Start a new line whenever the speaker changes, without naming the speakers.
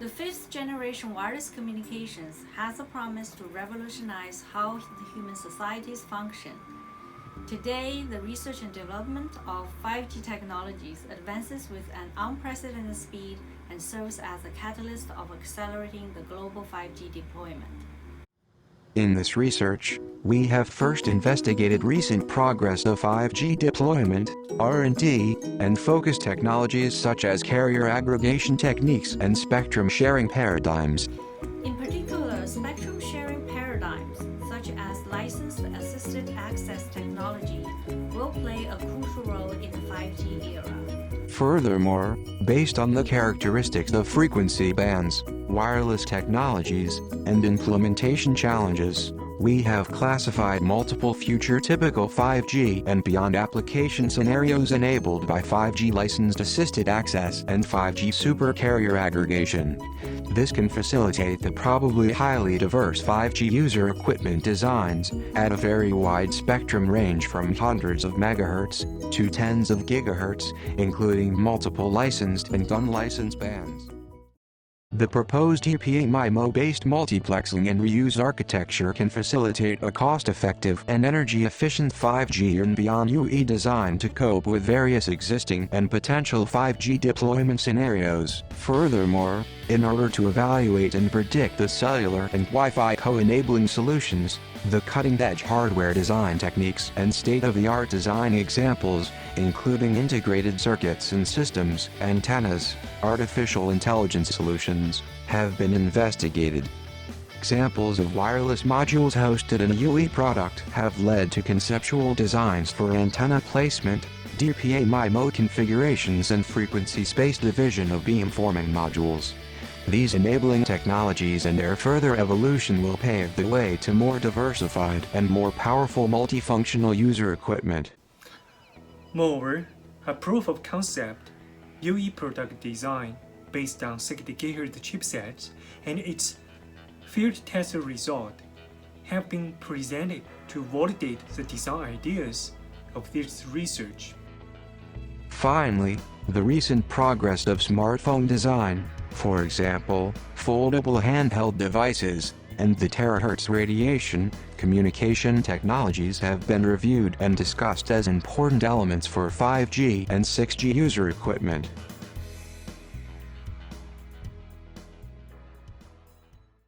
The fifth generation wireless communications has a promise to revolutionize how the human societies function. Today, the research and development of 5G technologies advances with an unprecedented speed and serves as a catalyst of accelerating the global 5G deployment.
In this research, we have first investigated recent progress of 5G deployment, R&D, and focused technologies such as carrier aggregation techniques and spectrum sharing paradigms.
In particular, spectrum sharing paradigms, such as licensed assisted access technology, will play a crucial role in the 5G era.
Furthermore, based on the characteristics of frequency bands, wireless technologies, and implementation challenges, we have classified multiple future typical 5G and beyond application scenarios enabled by 5G licensed assisted access and 5G super carrier aggregation. This can facilitate the probably highly diverse 5G user equipment designs at a very wide spectrum range from hundreds of megahertz to tens of gigahertz, including multiple licensed and unlicensed bands. The proposed DPA-MIMO-based multiplexing and reuse architecture can facilitate a cost-effective and energy-efficient 5G and beyond UE design to cope with various existing and potential 5G deployment scenarios. Furthermore, in order to evaluate and predict the cellular and Wi-Fi co-enabling solutions, the cutting-edge hardware design techniques and state-of-the-art design examples, including integrated circuits and systems, antennas, artificial intelligence solutions, have been investigated. Examples of wireless modules hosted in a UE product have led to conceptual designs for antenna placement, DPA-MIMO configurations and frequency space division of beamforming modules. These enabling technologies and their further evolution will pave the way to more diversified and more powerful multifunctional user equipment.
Moreover, a proof of concept UE product design based on 60 GHz chipsets and its field test result have been presented to validate the design ideas of this research.
Finally, the recent progress of smartphone design, for example, foldable handheld devices, and the terahertz radiation communication technologies have been reviewed and discussed as important elements for 5G and 6G user equipment.